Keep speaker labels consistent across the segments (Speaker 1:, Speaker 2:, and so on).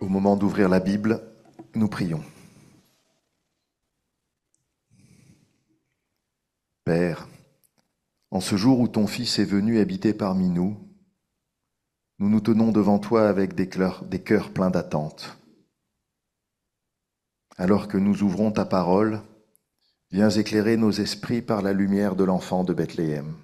Speaker 1: Au moment d'ouvrir la Bible, nous prions. Père, en ce jour où ton Fils est venu habiter parmi nous, nous nous tenons devant toi avec des cœurs pleins d'attente. Alors que nous ouvrons ta parole, viens éclairer nos esprits par la lumière de l'enfant de Bethléem.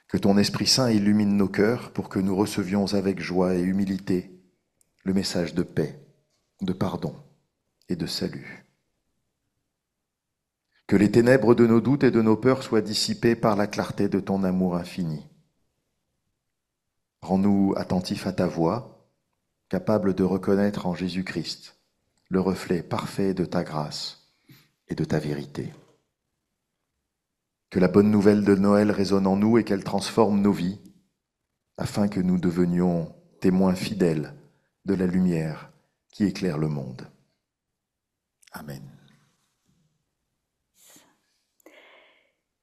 Speaker 1: Que ton Esprit Saint illumine nos cœurs pour que nous recevions avec joie et humilité le message de paix, de pardon et de salut. Que les ténèbres de nos doutes et de nos peurs soient dissipées par la clarté de ton amour infini. Rends-nous attentifs à ta voix, capables de reconnaître en Jésus-Christ le reflet parfait de ta grâce et de ta vérité. Que la bonne nouvelle de Noël résonne en nous et qu'elle transforme nos vies, afin que nous devenions témoins fidèles de la lumière qui éclaire le monde. Amen.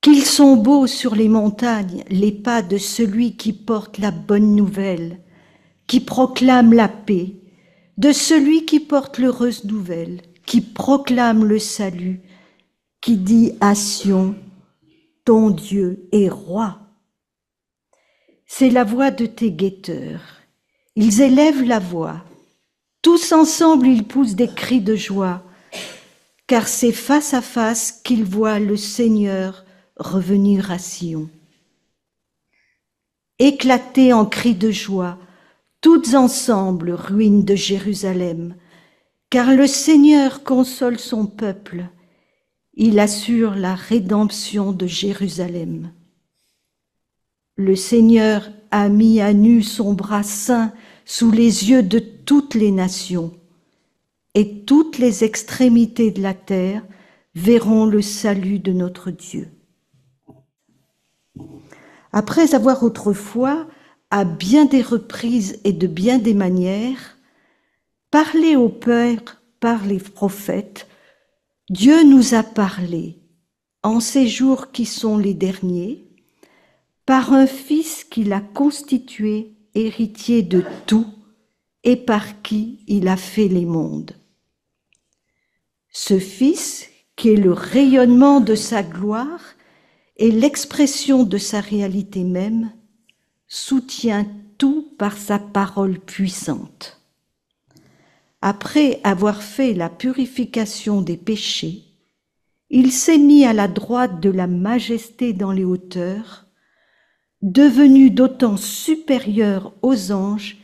Speaker 2: Qu'ils sont beaux sur les montagnes les pas de celui qui porte la bonne nouvelle, qui proclame la paix, de celui qui porte l'heureuse nouvelle, qui proclame le salut, qui dit à Sion, ton Dieu est roi. C'est la voix de tes guetteurs. Ils élèvent la voix. Tous ensemble, ils poussent des cris de joie, car c'est face à face qu'ils voient le Seigneur revenir à Sion. Éclatez en cris de joie, toutes ensemble, ruines de Jérusalem, car le Seigneur console son peuple, il assure la rédemption de Jérusalem. Le Seigneur a mis à nu son bras saint sous les yeux de toutes les nations, et toutes les extrémités de la terre verront le salut de notre Dieu. Après avoir autrefois, à bien des reprises et de bien des manières, parlé au Père par les prophètes, Dieu nous a parlé, en ces jours qui sont les derniers, par un Fils qu'il a constitué héritier de tout et par qui il a fait les mondes. Ce Fils, qui est le rayonnement de sa gloire et l'expression de sa réalité même, soutient tout par sa parole puissante. Après avoir fait la purification des péchés, il s'est mis à la droite de la majesté dans les hauteurs, devenu d'autant supérieur aux anges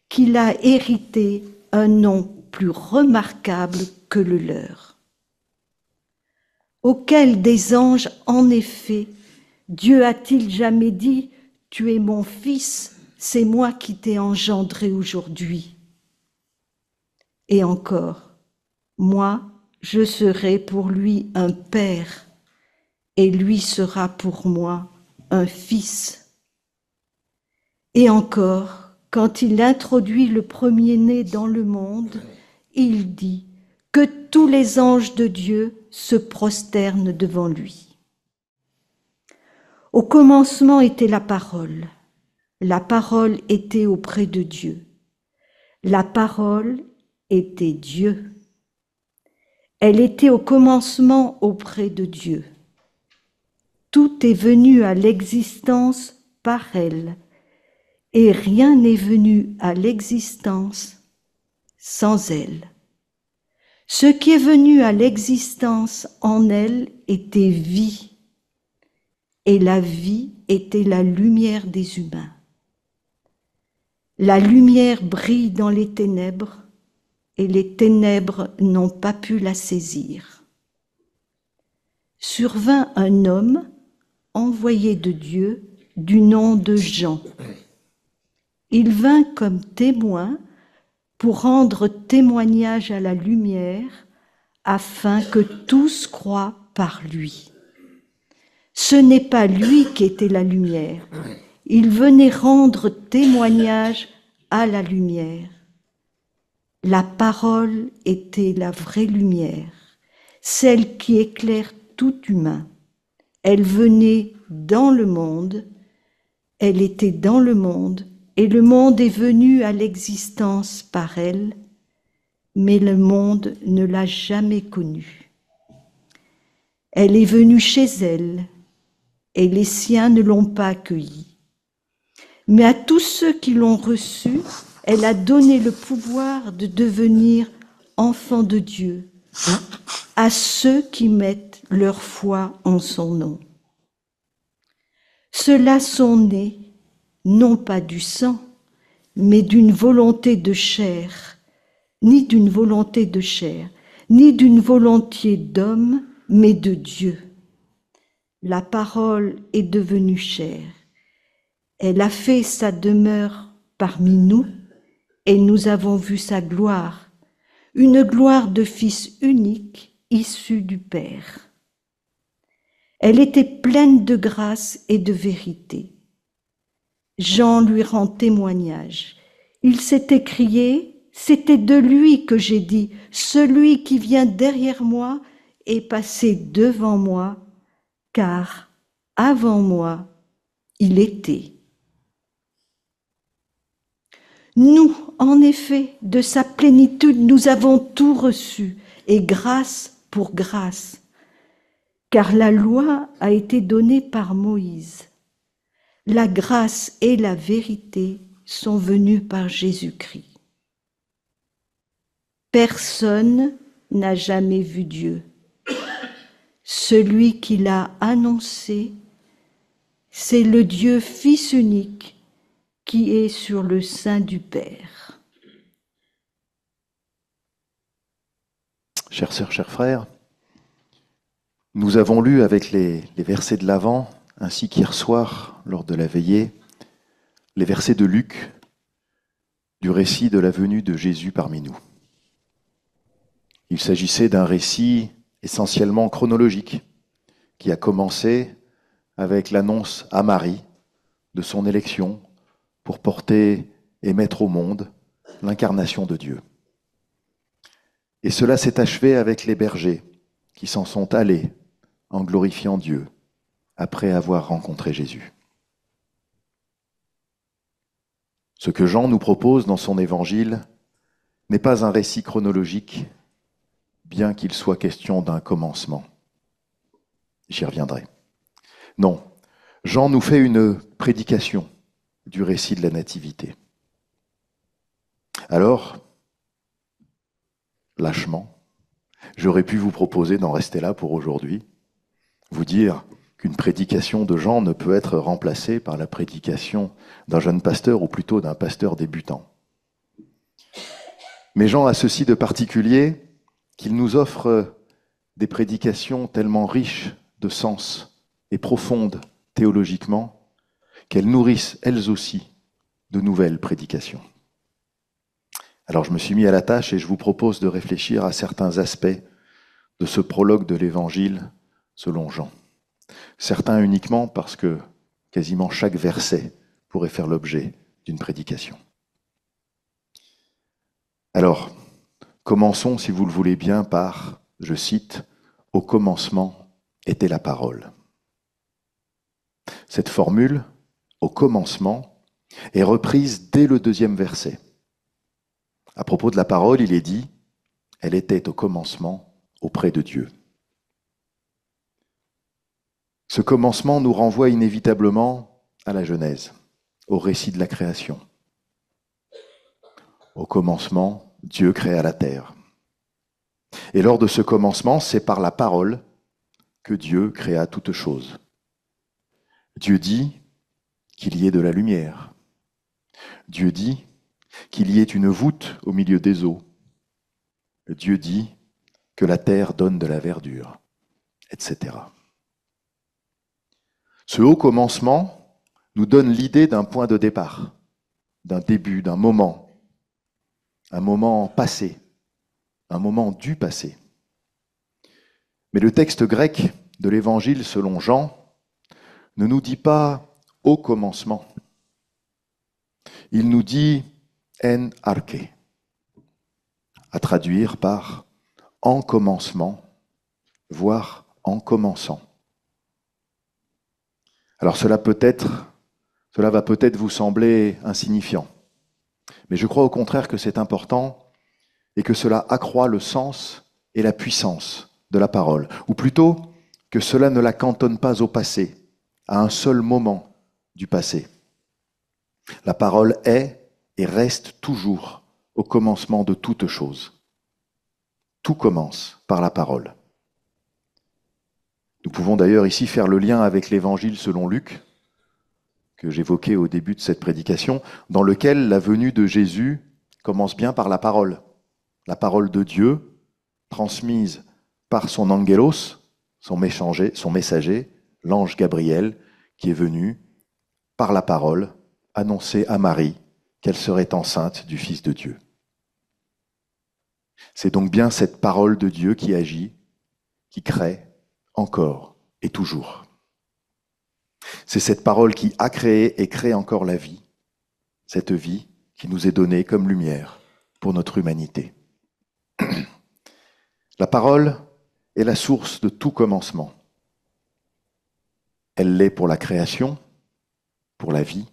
Speaker 2: qu'il a hérité un nom plus remarquable que le leur. Auquel des anges, en effet, Dieu a-t-il jamais dit « Tu es mon fils, c'est moi qui t'ai engendré aujourd'hui » Et encore, moi, je serai pour lui un père, et lui sera pour moi un fils. Et encore, quand il introduit le premier-né dans le monde, il dit que tous les anges de Dieu se prosternent devant lui. Au commencement était la parole était auprès de Dieu, la parole était Dieu. Elle était au commencement auprès de Dieu. Tout est venu à l'existence par elle, et rien n'est venu à l'existence sans elle. Ce qui est venu à l'existence en elle était vie, et la vie était la lumière des humains. La lumière brille dans les ténèbres, et les ténèbres n'ont pas pu la saisir. Survint un homme envoyé de Dieu du nom de Jean. Il vint comme témoin pour rendre témoignage à la lumière afin que tous croient par lui. Ce n'est pas lui qui était la lumière, il venait rendre témoignage à la lumière. La parole était la vraie lumière, celle qui éclaire tout humain. Elle venait dans le monde, elle était dans le monde, et le monde est venu à l'existence par elle, mais le monde ne l'a jamais connue. Elle est venue chez elle, et les siens ne l'ont pas accueillie. Mais à tous ceux qui l'ont reçue, elle a donné le pouvoir de devenir enfants de Dieu, à ceux qui mettent leur foi en son nom. Ceux-là sont nés, non pas du sang, mais d'une volonté de chair, ni d'une volonté de chair, ni d'une volonté d'homme, mais de Dieu. La parole est devenue chair. Elle a fait sa demeure parmi nous, et nous avons vu sa gloire, une gloire de Fils unique issu du Père. Elle était pleine de grâce et de vérité. Jean lui rend témoignage. Il s'est écrié, c'était de lui que j'ai dit, celui qui vient derrière moi est passé devant moi, car avant moi, il était. Nous, en effet, de sa plénitude, nous avons tout reçu, et grâce pour grâce, car la loi a été donnée par Moïse. La grâce et la vérité sont venues par Jésus-Christ. Personne n'a jamais vu Dieu. Celui qui l'a annoncé, c'est le Dieu Fils unique qui est sur le sein du Père.
Speaker 1: Chères sœurs, chers frères, nous avons lu avec les versets de l'Avent, ainsi qu'hier soir, lors de la veillée, les versets de Luc, du récit de la venue de Jésus parmi nous. Il s'agissait d'un récit essentiellement chronologique, qui a commencé avec l'annonce à Marie de son élection pour porter et mettre au monde l'incarnation de Dieu. Et cela s'est achevé avec les bergers qui s'en sont allés en glorifiant Dieu après avoir rencontré Jésus. Ce que Jean nous propose dans son évangile n'est pas un récit chronologique, bien qu'il soit question d'un commencement. J'y reviendrai. Non, Jean nous fait une prédication du récit de la Nativité. Alors, lâchement, j'aurais pu vous proposer d'en rester là pour aujourd'hui, vous dire qu'une prédication de Jean ne peut être remplacée par la prédication d'un jeune pasteur ou plutôt d'un pasteur débutant. Mais Jean a ceci de particulier qu'il nous offre des prédications tellement riches de sens et profondes théologiquement qu'elles nourrissent elles aussi de nouvelles prédications. Alors je me suis mis à la tâche et je vous propose de réfléchir à certains aspects de ce prologue de l'Évangile selon Jean. Certains uniquement parce que quasiment chaque verset pourrait faire l'objet d'une prédication. Alors, commençons, si vous le voulez bien, par, je cite, « Au commencement était la parole ». Cette formule, au commencement, est reprise dès le 2e verset. À propos de la parole, il est dit « Elle était au commencement auprès de Dieu ». Ce commencement nous renvoie inévitablement à la Genèse, au récit de la création. Au commencement, Dieu créa la terre. Et lors de ce commencement, c'est par la parole que Dieu créa toutes choses. Dieu dit qu'il y ait de la lumière. Dieu dit qu'il y ait une voûte au milieu des eaux. Dieu dit que la terre donne de la verdure, etc. Ce haut commencement nous donne l'idée d'un point de départ, d'un début, d'un moment, un moment passé, un moment du passé. Mais le texte grec de l'Évangile selon Jean ne nous dit pas « au commencement ». Il nous dit « en arché », à traduire par « en commencement », voire « en commençant ». Alors cela peut être Cela va peut-être vous sembler insignifiant, mais je crois au contraire que c'est important et que cela accroît le sens et la puissance de la parole, ou plutôt que cela ne la cantonne pas au passé, à un seul moment du passé. La parole est et reste toujours au commencement de toute chose. Tout commence par la parole. Nous pouvons d'ailleurs ici faire le lien avec l'Évangile selon Luc, que j'évoquais au début de cette prédication, dans lequel la venue de Jésus commence bien par la parole de Dieu, transmise par son angelos, son messager, l'ange Gabriel, qui est venu par la parole annoncer à Marie qu'elle serait enceinte du Fils de Dieu. C'est donc bien cette parole de Dieu qui agit, qui crée encore et toujours. C'est cette parole qui a créé et crée encore la vie, cette vie qui nous est donnée comme lumière pour notre humanité. La parole est la source de tout commencement. Elle l'est pour la création, pour la vie.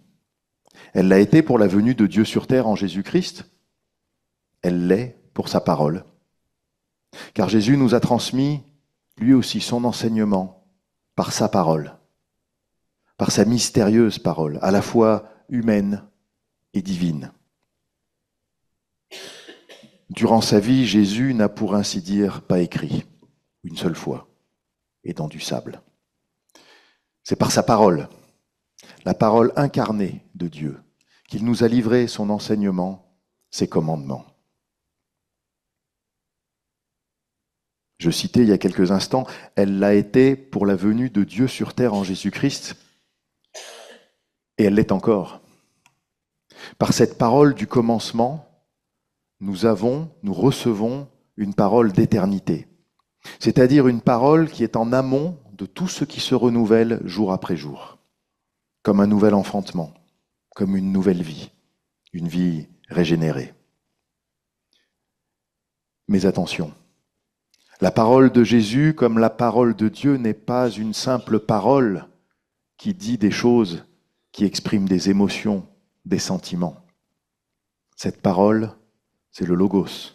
Speaker 1: Elle l'a été pour la venue de Dieu sur terre en Jésus-Christ. Elle l'est pour sa parole. Car Jésus nous a transmis, lui aussi, son enseignement par sa parole, par sa mystérieuse parole, à la fois humaine et divine. Durant sa vie, Jésus n'a pour ainsi dire pas écrit, une seule fois, et dans du sable. C'est par sa parole, la parole incarnée de Dieu, qu'il nous a livré son enseignement, ses commandements. Je citais il y a quelques instants, elle l'a été pour la venue de Dieu sur terre en Jésus-Christ, et elle l'est encore. Par cette parole du commencement, nous recevons une parole d'éternité, c'est-à-dire une parole qui est en amont de tout ce qui se renouvelle jour après jour, comme un nouvel enfantement, comme une nouvelle vie, une vie régénérée. Mais attention, la parole de Jésus, comme la parole de Dieu, n'est pas une simple parole qui dit des choses, qui exprime des émotions, des sentiments. Cette parole, c'est le logos.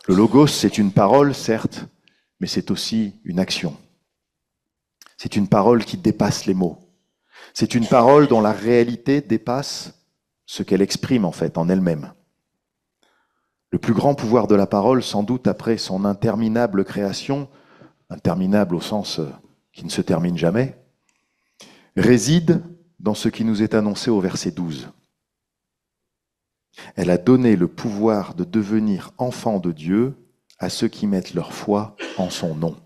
Speaker 1: Le logos, c'est une parole, certes, mais c'est aussi une action. C'est une parole qui dépasse les mots. C'est une parole dont la réalité dépasse ce qu'elle exprime en fait, en elle-même. Le plus grand pouvoir de la parole, sans doute après son interminable création, interminable au sens qui ne se termine jamais, réside dans ce qui nous est annoncé au verset 12. Elle a donné le pouvoir de devenir enfants de Dieu à ceux qui mettent leur foi en son nom.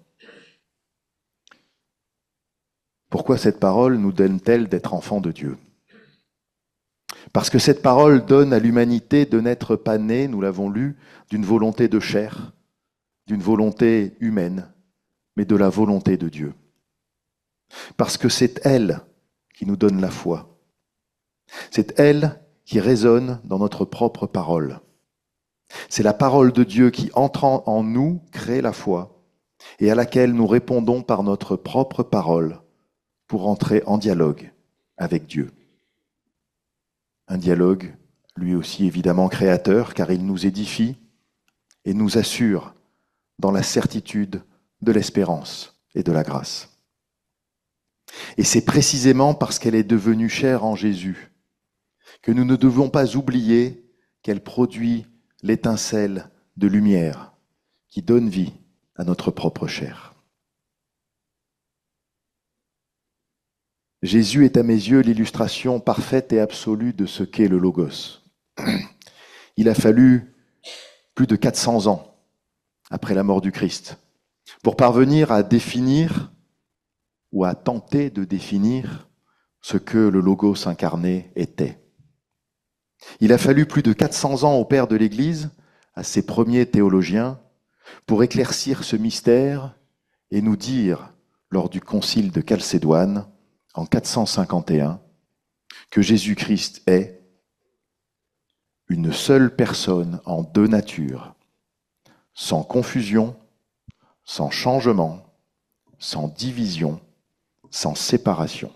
Speaker 1: Pourquoi cette parole nous donne-t-elle d'être enfants de Dieu ? Parce que cette parole donne à l'humanité de n'être pas née, nous l'avons lu, d'une volonté de chair, d'une volonté humaine, mais de la volonté de Dieu. Parce que c'est elle qui nous donne la foi. C'est elle qui résonne dans notre propre parole. C'est la parole de Dieu qui, entrant en nous, crée la foi et à laquelle nous répondons par notre propre parole pour entrer en dialogue avec Dieu. Un dialogue, lui aussi évidemment créateur, car il nous édifie et nous assure dans la certitude de l'espérance et de la grâce. Et c'est précisément parce qu'elle est devenue chair en Jésus que nous ne devons pas oublier qu'elle produit l'étincelle de lumière qui donne vie à notre propre chair. Jésus est à mes yeux l'illustration parfaite et absolue de ce qu'est le Logos. Il a fallu plus de 400 ans après la mort du Christ pour parvenir à définir ou à tenter de définir ce que le Logos incarné était. Il a fallu plus de 400 ans au Père de l'Église, à ses premiers théologiens, pour éclaircir ce mystère et nous dire, lors du concile de Chalcédoine, en 451, que Jésus-Christ est une seule personne en deux natures, sans confusion, sans changement, sans division, sans séparation.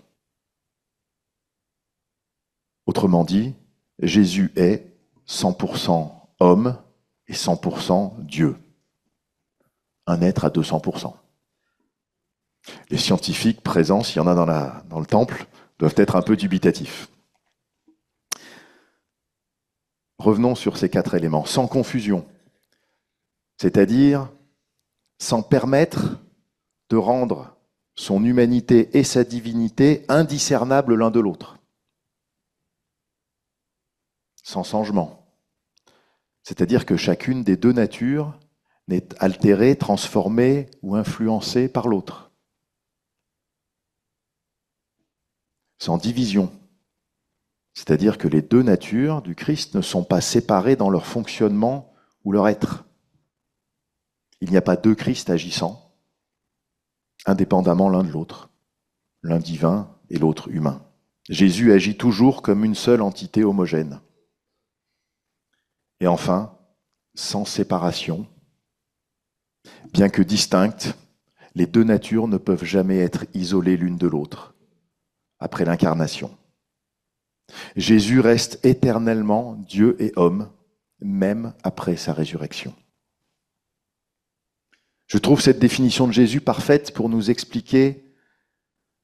Speaker 1: Autrement dit, Jésus est 100% homme et 100% Dieu. Un être à 200%. Les scientifiques présents, s'il y en a dans le temple, doivent être un peu dubitatifs. Revenons sur ces 4 éléments, sans confusion, c'est-à-dire sans permettre de rendre son humanité et sa divinité indiscernables l'un de l'autre, sans changement. C'est-à-dire que chacune des 2 natures n'est altérée, transformée ou influencée par l'autre. Sans division. C'est-à-dire que les 2 natures du Christ ne sont pas séparées dans leur fonctionnement ou leur être. Il n'y a pas 2 Christ agissant, indépendamment l'un de l'autre, l'un divin et l'autre humain. Jésus agit toujours comme une seule entité homogène. Et enfin, sans séparation, bien que distinctes, les 2 natures ne peuvent jamais être isolées l'une de l'autre après l'incarnation. Jésus reste éternellement Dieu et homme, même après sa résurrection. Je trouve cette définition de Jésus parfaite pour nous expliquer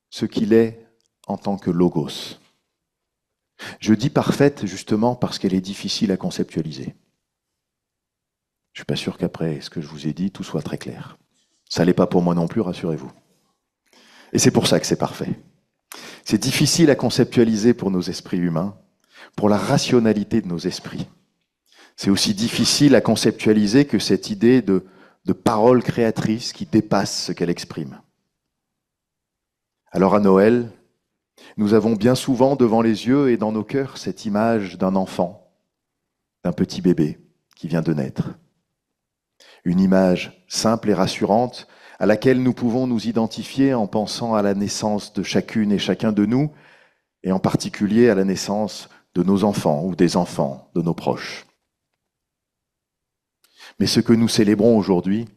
Speaker 1: ce qu'il est en tant que logos. Je dis parfaite justement parce qu'elle est difficile à conceptualiser. Je ne suis pas sûr qu'après ce que je vous ai dit, tout soit très clair. Ça ne l'est pas pour moi non plus, rassurez-vous. Et c'est pour ça que c'est parfait. C'est difficile à conceptualiser pour nos esprits humains, pour la rationalité de nos esprits. C'est aussi difficile à conceptualiser que cette idée de parole créatrice qui dépasse ce qu'elle exprime. Alors à Noël, nous avons bien souvent devant les yeux et dans nos cœurs cette image d'un enfant, d'un petit bébé qui vient de naître. Une image simple et rassurante à laquelle nous pouvons nous identifier en pensant à la naissance de chacune et chacun de nous, et en particulier à la naissance de nos enfants ou des enfants de nos proches. Mais ce que nous célébrons aujourd'hui,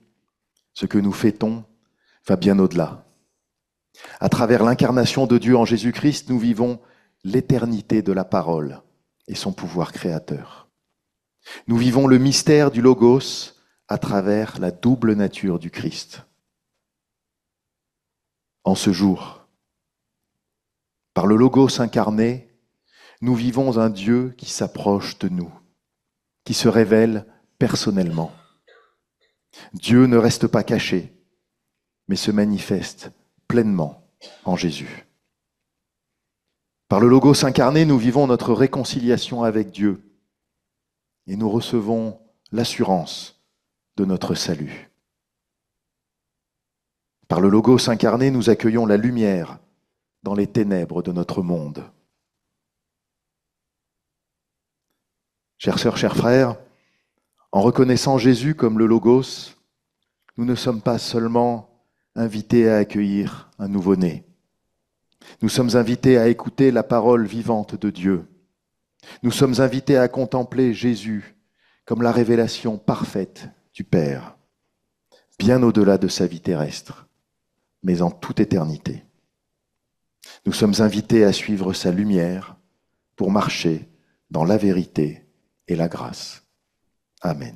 Speaker 1: ce que nous fêtons, va bien au-delà. À travers l'incarnation de Dieu en Jésus-Christ, nous vivons l'éternité de la parole et son pouvoir créateur. Nous vivons le mystère du Logos à travers la double nature du Christ. En ce jour, par le Logos incarné, nous vivons un Dieu qui s'approche de nous, qui se révèle personnellement. Dieu ne reste pas caché, mais se manifeste pleinement en Jésus. Par le Logos incarné, nous vivons notre réconciliation avec Dieu et nous recevons l'assurance de notre salut. Par le Logos incarné, nous accueillons la lumière dans les ténèbres de notre monde. Chères sœurs, chers frères, en reconnaissant Jésus comme le Logos, nous ne sommes pas seulement invités à accueillir un nouveau-né. Nous sommes invités à écouter la parole vivante de Dieu. Nous sommes invités à contempler Jésus comme la révélation parfaite du Père, bien au-delà de sa vie terrestre, mais en toute éternité. Nous sommes invités à suivre sa lumière pour marcher dans la vérité et la grâce. Amen.